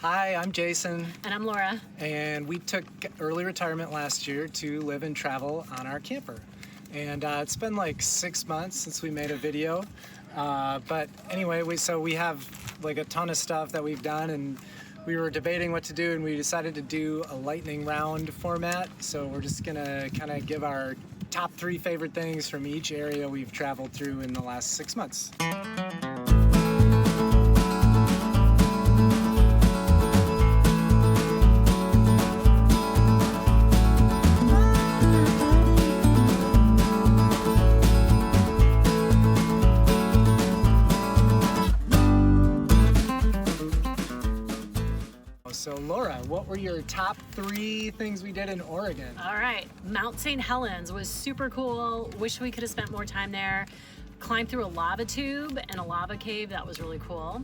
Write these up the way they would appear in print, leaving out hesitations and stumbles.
Hi, I'm Jason. And I'm Laura. And we took early retirement last year to live and travel on our camper. And it's been like 6 months since we made a video. But anyway, we have like a ton of stuff that we've done, and we were debating what to do, and we decided to do a lightning round format. So we're just gonna kind of give our top 3 favorite things from each area we've traveled through in the last 6 months. So Laura, what were your top 3 things we did in Oregon? All right, Mount St. Helens was super cool. Wish we could have spent more time there. Climbed through a lava tube and a lava cave. That was really cool.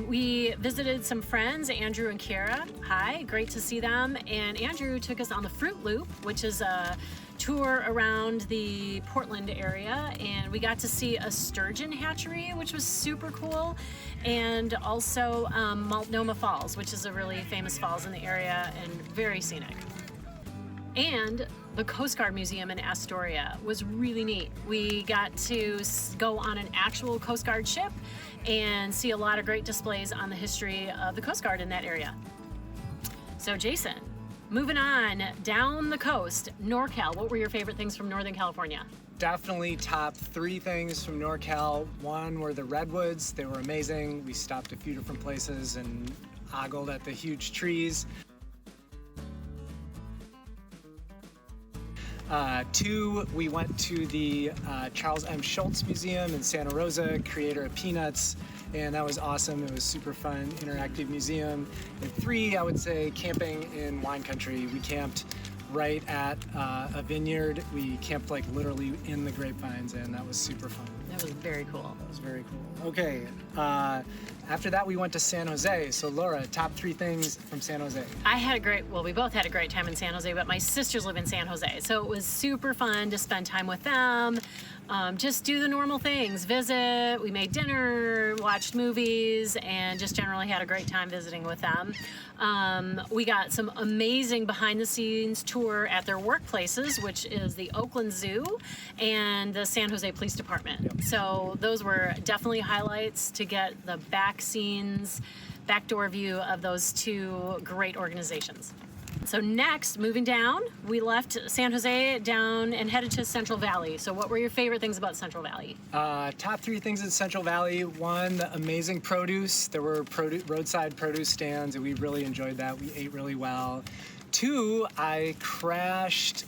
We visited some friends, Andrew and Kara. Hi, great to see them. And Andrew took us on the Fruit Loop, which is a tour around the Portland area, and we got to see a sturgeon hatchery, which was super cool, and also Multnomah Falls, which is a really famous falls in the area and very scenic. And the Coast Guard Museum in Astoria was really neat. We got to go on an actual Coast Guard ship and see a lot of great displays on the history of the Coast Guard in that area. So Jason, moving on down the coast, NorCal, what were your favorite things from Northern California? Definitely top 3 things from NorCal. One were the Redwoods. They were amazing. We stopped a few different places and ogled at the huge trees. 2, we went to the Charles M. Schulz Museum in Santa Rosa, creator of Peanuts, and that was awesome. It was super fun, interactive museum. And 3, I would say camping in wine country. We camped right at a vineyard. We camped like literally in the grapevines, and that was super fun. That was very cool. That was very cool. Okay, after that we went to San Jose. So Laura, top 3 things from San Jose. We both had a great time in San Jose, but my sisters live in San Jose, so it was super fun to spend time with them. Just do the normal things, visit, we made dinner, watched movies, and just generally had a great time visiting with them. We got some amazing behind the scenes tour at their workplaces, which is the Oakland Zoo and the San Jose Police Department. Yep. So those were definitely highlights to get the back scenes, backdoor view of those 2 great organizations. So next, moving down, we left San Jose down and headed to Central Valley. So what were your favorite things about Central Valley? Top 3 things in Central Valley. 1, the amazing produce. There were roadside produce stands, and we really enjoyed that. We ate really well. 2, I crashed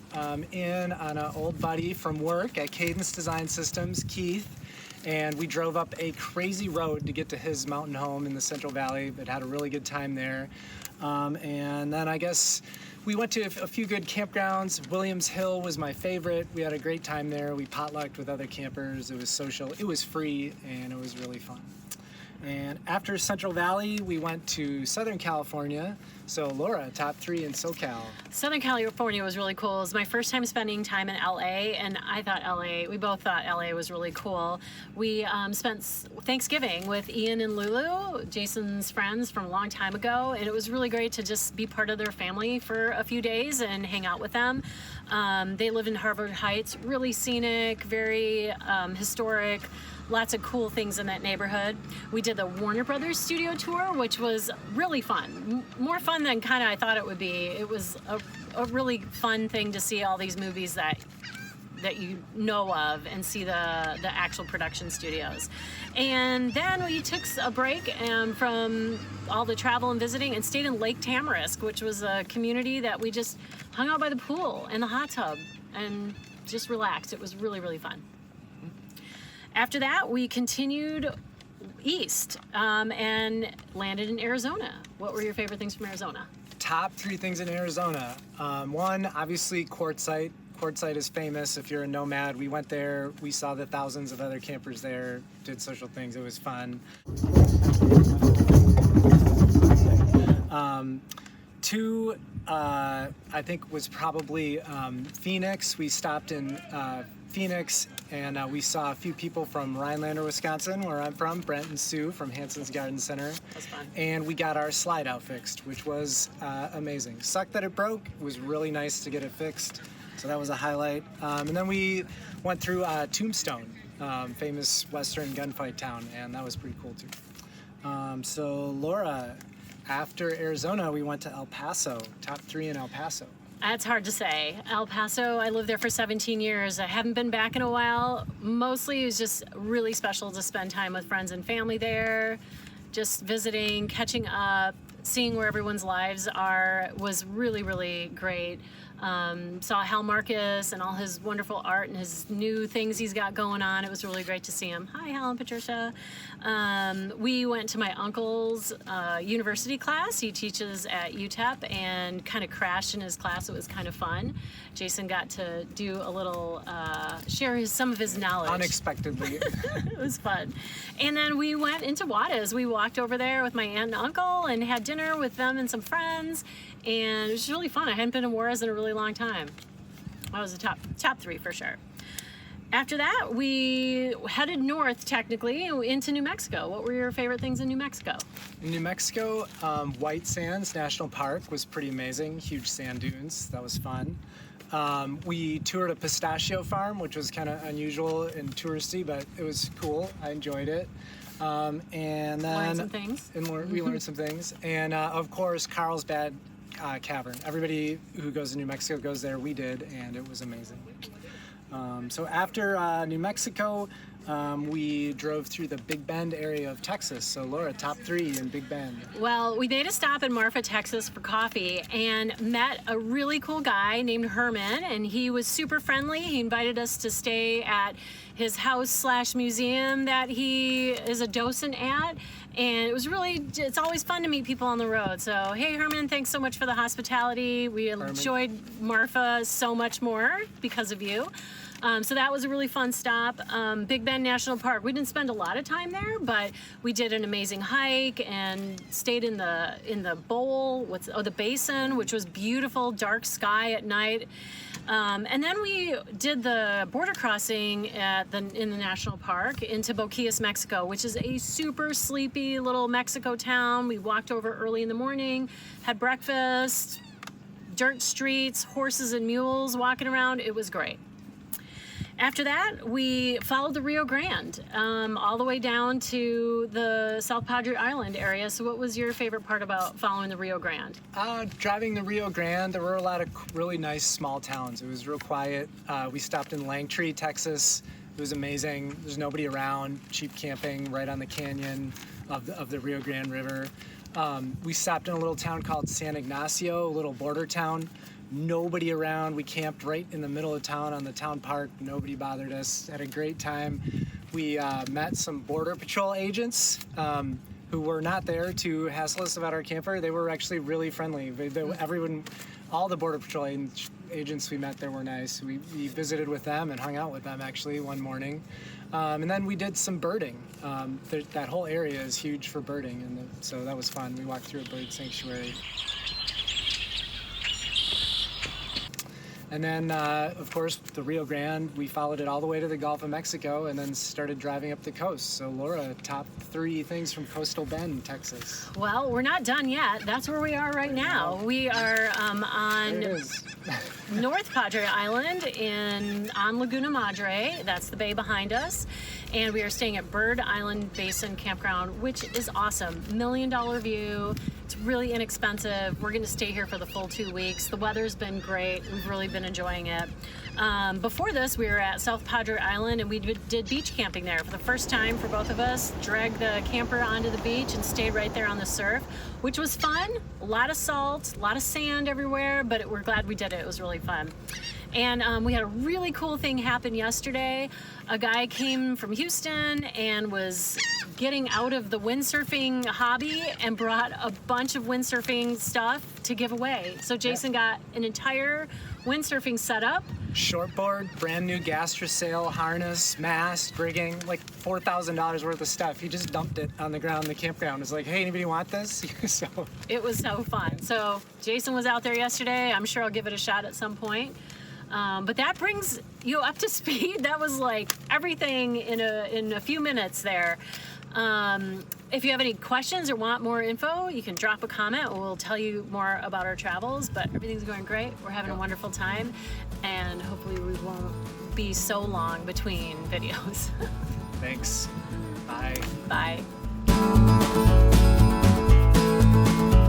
in on an old buddy from work at Cadence Design Systems, Keith, and we drove up a crazy road to get to his mountain home in the Central Valley, but had a really good time there. And then I guess we went to a few good campgrounds. Williams Hill was my favorite. We had a great time there. We potlucked with other campers. It was social, it was free, and it was really fun. And after Central Valley, we went to Southern California. So Laura, top 3 in SoCal. Southern California was really cool. It was my first time spending time in LA, and we both thought LA was really cool. We spent Thanksgiving with Ian and Lulu, Jason's friends from a long time ago, and it was really great to just be part of their family for a few days and hang out with them. They live in Harvard Heights, really scenic, very historic. Lots of cool things in that neighborhood. We did the Warner Brothers studio tour, which was really fun. More fun than kind of I thought it would be. It was a really fun thing to see all these movies that you know of and see the actual production studios. And then we took a break from all the travel and visiting and stayed in Lake Tamarisk, which was a community that we just hung out by the pool and the hot tub and just relaxed. It was really, really fun. After that, we continued east and landed in Arizona. What were your favorite things from Arizona? Top 3 things in Arizona. 1, obviously Quartzsite. Quartzsite is famous. If you're a nomad, we went there. We saw the thousands of other campers there, did social things. It was fun. 2, I think was probably Phoenix. We stopped in Phoenix, and we saw a few people from Rhinelander, Wisconsin, where I'm from, Brent and Sue from Hanson's Garden Center. That's fun. And we got our slide out fixed, which was amazing. Sucked that it broke. It was really nice to get it fixed, so that was a highlight. And then we went through Tombstone, famous Western gunfight town, and that was pretty cool too. So Laura, after Arizona, we went to El Paso. Top 3 in El Paso. That's hard to say. El Paso, I lived there for 17 years. I haven't been back in a while. Mostly it was just really special to spend time with friends and family there, just visiting, catching up, seeing where everyone's lives are was really, really great. Saw Hal Marcus and all his wonderful art and his new things he's got going on. It was really great to see him. Hi, Hal and Patricia. We went to my uncle's university class. He teaches at UTEP and kind of crashed in his class. It was kind of fun. Jason got to do a little, share some of his knowledge. Unexpectedly. It was fun. And then we went into Juarez. We walked over there with my aunt and uncle and had dinner with them and some friends. And it was really fun. I hadn't been to Juarez in a really long time. That was the top 3 for sure. After that, we headed north, technically, into New Mexico. What were your favorite things in New Mexico? In New Mexico, White Sands National Park was pretty amazing. Huge sand dunes. That was fun. We toured a pistachio farm, which was kind of unusual and touristy, but it was cool. I enjoyed it. And then Learned some things. We learned some things. And of course, Carlsbad Cavern. Everybody who goes to New Mexico goes there. We did, and it was amazing. So after New Mexico, we drove through the Big Bend area of Texas. So Laura, top 3 in Big Bend. Well, we made a stop in Marfa, Texas for coffee and met a really cool guy named Herman, and he was super friendly. He invited us to stay at his house/museum that he is a docent at. And it was it's always fun to meet people on the road. So, hey, Herman, thanks so much for the hospitality. We enjoyed Marfa so much more because of you. So that was a really fun stop. Big Bend National Park. We didn't spend a lot of time there, but we did an amazing hike and stayed in the bowl, the basin, which was beautiful, dark sky at night. And then we did the border crossing in the national park into Boquillas, Mexico, which is a super sleepy little Mexico town. We walked over early in the morning, had breakfast, dirt streets, horses and mules walking around. It was great. After that, we followed the Rio Grande all the way down to the South Padre Island area. So what was your favorite part about following the Rio Grande? Driving the Rio Grande, there were a lot of really nice small towns. It was real quiet. We stopped in Langtree, Texas. It was amazing. There's nobody around, cheap camping right on the canyon of the Rio Grande River. We stopped in a little town called San Ignacio, a little border town. Nobody around. We camped right in the middle of town on the town park. Nobody bothered us. Had a great time. We met some Border Patrol agents who were not there to hassle us about our camper. They were actually really friendly. Everyone, all the Border Patrol agents we met there were nice. We visited with them and hung out with them actually one morning. And then we did some birding. That whole area is huge for birding, and so that was fun. We walked through a bird sanctuary. And then, of course, the Rio Grande, we followed it all the way to the Gulf of Mexico and then started driving up the coast. So, Laura, top 3 things from Coastal Bend, Texas. Well, we're not done yet. That's where we are right now. We are on North Padre Island on Laguna Madre. That's the bay behind us. And we are staying at Bird Island Basin Campground, which is awesome. $1 million view. It's really inexpensive. We're going to stay here for the full 2 weeks. The weather's been great. We've really been enjoying it. Before this, we were at South Padre Island, and we did beach camping there for the first time for both of us. Dragged the camper onto the beach and stayed right there on the surf, which was fun. A lot of salt, a lot of sand everywhere, but we're glad we did it. It was really fun. And we had a really cool thing happen yesterday. A guy came from Houston and was getting out of the windsurfing hobby and brought a bunch of windsurfing stuff to give away. So Jason got an entire windsurfing setup. Shortboard, brand new Gastrosail, harness, mast, rigging, like $4,000 worth of stuff. He just dumped it on the ground in the campground. It's like, hey, anybody want this? So it was so fun. So Jason was out there yesterday. I'm sure I'll give it a shot at some point. But that brings you up to speed. That was like everything in a few minutes there. If you have any questions or want more info, you can drop a comment. We'll tell you more about our travels, but everything's going great. We're having a wonderful time, and hopefully we won't be so long between videos. Thanks. Bye.